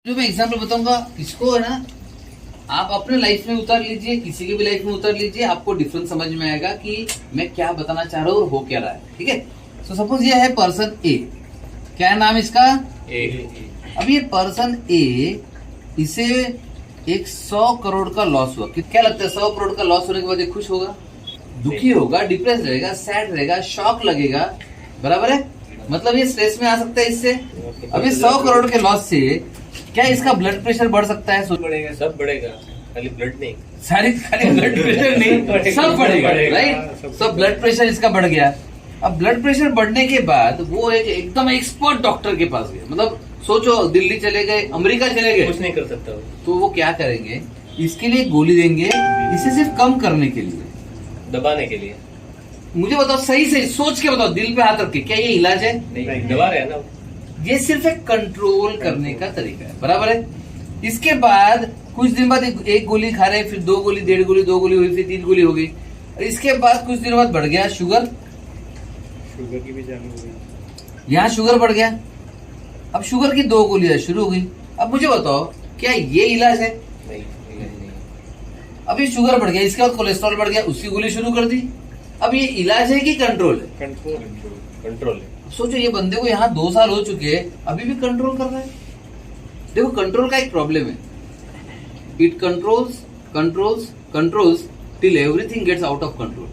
जो मैं एग्जाम्पल बताऊंगा इसको है ना, आप अपने लाइफ में उतार लीजिए, किसी की भी लाइफ में उतार लीजिए, आपको डिफरेंस समझ में आएगा कि मैं क्या बताना चाह रहा हूँ और हो क्या रहा है। ठीक है, सो सपोज ये है पर्सन ए, क्या है नाम इसका ए। अब ये पर्सन ए, इसे एक 100 करोड़ का लॉस हुआ। क्या लगता है 100 करोड़ का लॉस होने के बाद ये खुश होगा, दुखी होगा, डिप्रेस रहेगा, सैड रहेगा, शॉक लगेगा, बराबर है? मतलब ये स्ट्रेस में आ सकता है इससे। अभी 100 करोड़ के लॉस से क्या इसका ब्लड प्रेशर बढ़ सकता है? बढ़ेगा, सब बढ़ेगा, खाली ब्लड नहीं, खाली ब्लड प्रेशर नहीं, सब बढ़ेगा, राइट? सब ब्लड प्रेशर इसका बढ़ गया। अब ब्लड प्रेशर बढ़ने के बाद वो एकदम एक्सपर्ट डॉक्टर के पास गए। मतलब सोचो, दिल्ली चले गए, अमेरिका चले गए, कुछ नहीं कर सकता वो। तो वो क्या करेंगे, इसके लिए गोली देंगे, इसे सिर्फ कम करने के लिए, दबाने के लिए। मुझे बताओ, सही से सोच के बताओ, दिल पे हाथ रख के, क्या ये इलाज है? नहीं, दबा रहे हैं ना। ये सिर्फ एक कंट्रोल करने का तरीका है, बराबर है? इसके बाद कुछ दिन बाद एक गोली खा रहे, फिर 2 गोली, 1.5 गोली, 2 गोली हुई, फिर 3 गोली हो गई। इसके बाद कुछ दिनों बाद बढ़ गया शुगर की भी चालू हो गई, यहाँ शुगर बढ़ गया। अब शुगर की 2 गोलियां शुरू हो गई। अब मुझे बताओ, क्या ये इलाज है? नहीं। अभी शुगर बढ़ गया, इसके बाद कोलेस्ट्रॉल बढ़ गया, उसकी गोली शुरू कर दी। अब ये इलाज है कि कंट्रोल है? कंट्रोल है। सोचो, ये बंदे को यहाँ 2 साल हो चुके हैं, अभी भी कंट्रोल कर रहा है। देखो, कंट्रोल का एक प्रॉब्लम है, it controls till everything gets out of control.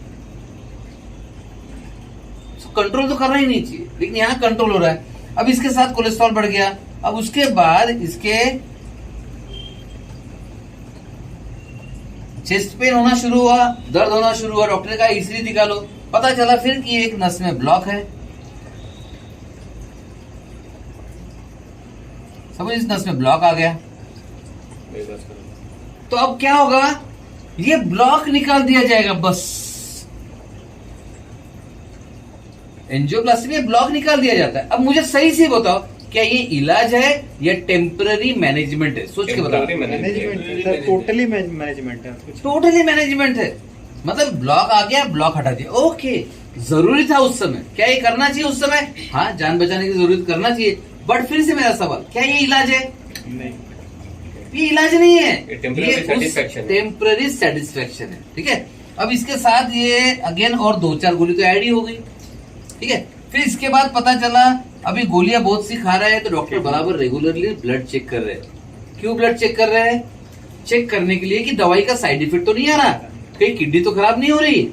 Control तो करना ही नहीं चाहिए, लेकिन यहाँ कंट्रोल हो रहा है। अब इसके साथ कोलेस्ट्रॉल बढ़ गया। अब उसके बाद इसके चेस्ट पेन होना शुरू हुआ, दर्द होना शुरू हुआ। डॉक्टर ने कहा ईसीजी निकालो, पता चला फिर कि एक नस में ब्लॉक है। समझ, इस नस में ब्लॉक आ गया। तो अब क्या होगा, ये ब्लॉक निकाल दिया जाएगा, बस एंजियोप्लास्टी में ब्लॉक निकाल दिया जाता है। अब मुझे सही से बताओ, क्या ये इलाज है या टेम्पररी मैनेजमेंट है? सोच के बताओ। टोटली मैनेजमेंट है। टोटली मैनेजमेंट है, मतलब ब्लॉक आ गया, ब्लॉक हटा दिया, ओके। जरूरी था उस समय, क्या ये करना चाहिए उस समय? हाँ, जान बचाने की जरूरत करना चाहिए। बट फिर से मेरा सवाल, क्या ये इलाज है? नहीं, ये इलाज नहीं है, ये टेम्पररी सेटिस्फेक्शन है। ठीक है, अब इसके साथ ये अगेन और 2-4 गोली तो ऐड ही हो गई। ठीक है, फिर इसके बाद पता चला अभी गोलियां बहुत सी खा रहा है, तो डॉक्टर बराबर रेगुलरली ब्लड चेक कर रहे हैं। क्यों ब्लड चेक कर रहे हैं? चेक करने के लिए कि दवाई का साइड इफेक्ट तो नहीं आ रहा, कहीं किडनी तो खराब नहीं हो रही।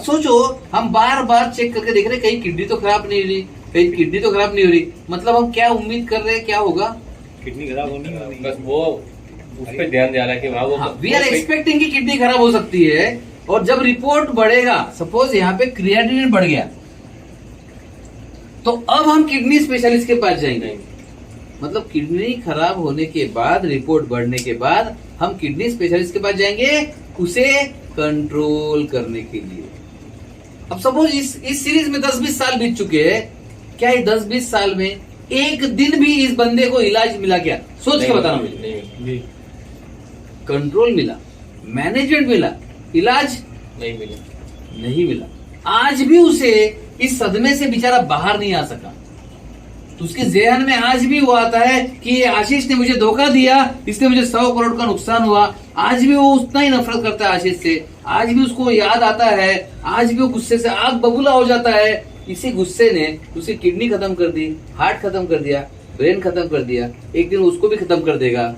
सोचो, हम बार बार चेक करके देख रहे, कहीं किडनी तो खराब नहीं हो रही, कहीं किडनी तो खराब नहीं हो रही। मतलब हम क्या उम्मीद कर रहे हैं, क्या होगा? किडनी खराब होनी है। बस वो उस पर ध्यान दे रहा है कि वहाँ वो वी आर एक्सपेक्टिंग कि किडनी खराब हो सकती है। और जब रिपोर्ट बढ़ेगा, सपोज यहाँ पे क्रिएटिनिन बढ़ गया, तो अब हम किडनी स्पेशलिस्ट के पास जाएंगे। मतलब किडनी खराब होने के बाद, रिपोर्ट बढ़ने के बाद हम किडनी स्पेशलिस्ट के पास जाएंगे, उसे कंट्रोल करने के लिए। अब सपोज इस सीरीज में 10-20 साल बीत चुके हैं, क्या ये 10-20 साल में एक दिन भी इस बंदे को इलाज मिला क्या? सोच के बताना मुझे। कंट्रोल मिला, मैनेजमेंट मिला, इलाज नहीं मिला। आज भी उसे इस सदमे से बेचारा बाहर नहीं आ सका। तो उसके ज़हन में आज भी वो आता है कि ये आशीष ने मुझे धोखा दिया, इसने मुझे 100 करोड़ का नुकसान हुआ। आज भी वो उतना ही नफरत करता है आशीष से, आज भी उसको याद आता है, आज भी वो गुस्से से आग बबूला हो जाता है। इसी गुस्से ने उसकी किडनी खत्म कर दी, हार्ट खत्म कर दिया, ब्रेन खत्म कर दिया, एक दिन उसको भी खत्म कर देगा।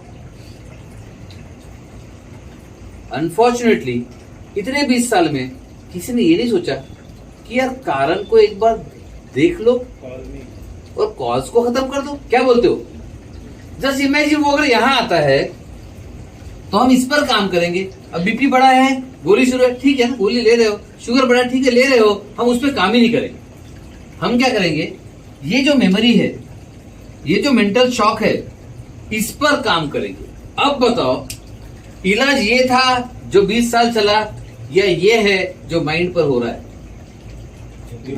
अनफॉर्चुनेटली इतने 20 साल में किसी ने ये नहीं सोचा कि यार कारण को एक बार देख लो और कॉज को खत्म कर दो। क्या बोलते हो? जस्ट इमेजिन, वो अगर यहाँ आता है तो हम इस पर काम करेंगे। अब बीपी बढ़ा है, गोली शुरू है, ठीक है ना, गोली ले रहे हो। शुगर बढ़ा है, ठीक है, ले रहे हो। हम उस पर काम ही नहीं करेंगे। हम क्या करेंगे, ये जो मेमोरी है, ये जो मेंटल शॉक है, इस पर काम करेंगे। अब बताओ, इलाज ये था जो 20 साल चला, या ये है जो माइंड पर हो रहा है?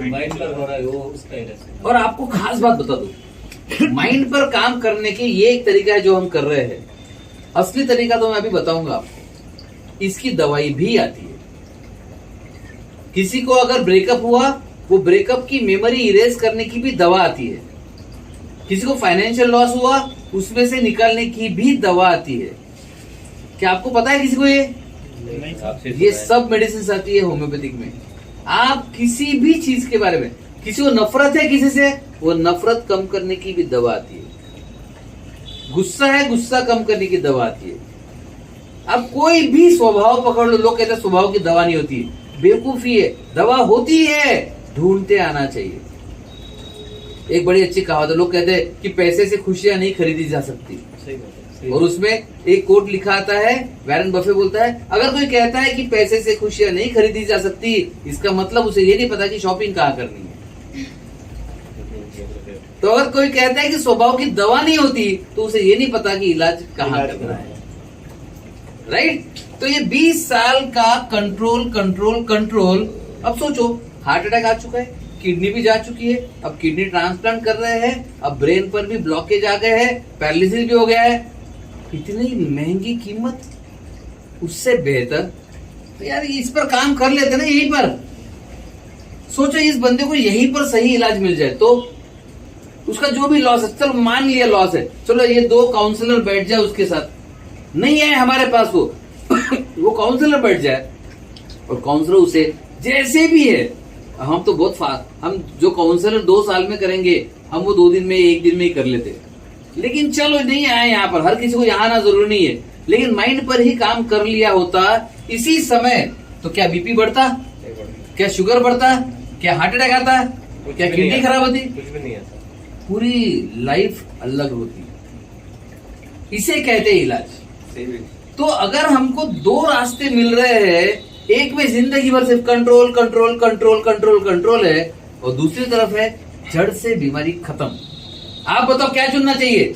माइंड पर हो रहा है वो उसका इलाज। और आपको खास बात बता दूं, माइंड पर काम करने के ये एक तरीका है जो हम कर रहे हैं। असली तरीका तो मैं अभी बताऊंगा आपको। इसकी दवाई भी आती है। किसी को अगर ब्रेकअप हुआ, वो ब्रेकअप की मेमोरी इरेज करने की भी दवा आती है। किसी को फाइनेंशियल लॉस हुआ, उसमें से निकालने की भी दवा आती है। क्या आपको पता है किसी को ये? नहीं आपसे ये सब मेडिसिन आती है होम्योपैथिक में। आप किसी भी चीज के बारे में, किसी को नफरत है किसी से, वो नफरत कम करने की भी दवा आती है। गुस्सा है, गुस्सा कम करने की दवा आती है। अब कोई भी स्वभाव पकड़ लो, लोग कहते हैं स्वभाव की दवा नहीं होती, बेवकूफी है, दवा होती है, ढूंढते आना चाहिए। एक बड़ी अच्छी कहावत है, लोग कहते हैं कि पैसे से खुशियां नहीं खरीदी जा सकती, सही बात है। और उसमें एक कोट लिखा आता है, वॉरेन बफे बोलता है, अगर कोई कहता है कि पैसे से खुशियां नहीं खरीदी जा सकती, इसका मतलब उसे ये नहीं पता कि शॉपिंग कहाँ करनी है। तो अगर कोई कहता है कि स्वभाव की दवा नहीं होती, तो उसे ये नहीं पता कि इलाज कहाँ करना है। राइट? तो ये 20 साल का कंट्रोल कंट्रोल कंट्रोल। अब सोचो, हार्ट अटैक आ चुका है, किडनी भी जा चुकी है, अब किडनी ट्रांसप्लांट कर रहे हैं, अब ब्रेन पर भी ब्लॉकेज आ गए हैं, पैरालिसिस भी हो गया है, इतनी महंगी कीमत, उससे बेहतर तो यार इस पर काम कर लेते ना, यहीं पर। सोचो इस बंदे को यहीं पर सही इलाज मिल जाए तो उसका जो भी लॉस है, चलो मान लिया लॉस है, चलो ये 2 काउंसलर बैठ जाए उसके साथ, नहीं है हमारे पास वो वो काउंसलर बैठ जाए और काउंसलर उसे जैसे भी है, हम तो बहुत फास्ट, हम जो काउंसलर 2 साल में करेंगे, हम वो 2 दिन में 1 दिन में ही कर लेते। लेकिन चलो नहीं आए यहाँ पर, हर किसी को यहाँ आना जरूरी नहीं है, लेकिन माइंड पर ही काम कर लिया होता इसी समय, तो क्या बीपी बढ़ता, क्या शुगर बढ़ता, क्या हार्ट अटैक आता, क्या किडनी खराब होती, कुछ भी नहीं आता। पूरी लाइफ अलग होती। इसे कहते हैं इलाज। तो अगर हमको 2 रास्ते मिल रहे हैं, एक में जिंदगी भर सिर्फ control control control control control है, और दूसरी तरफ है जड़ से बीमारी खत्म, आप बताओ क्या चुनना चाहिए?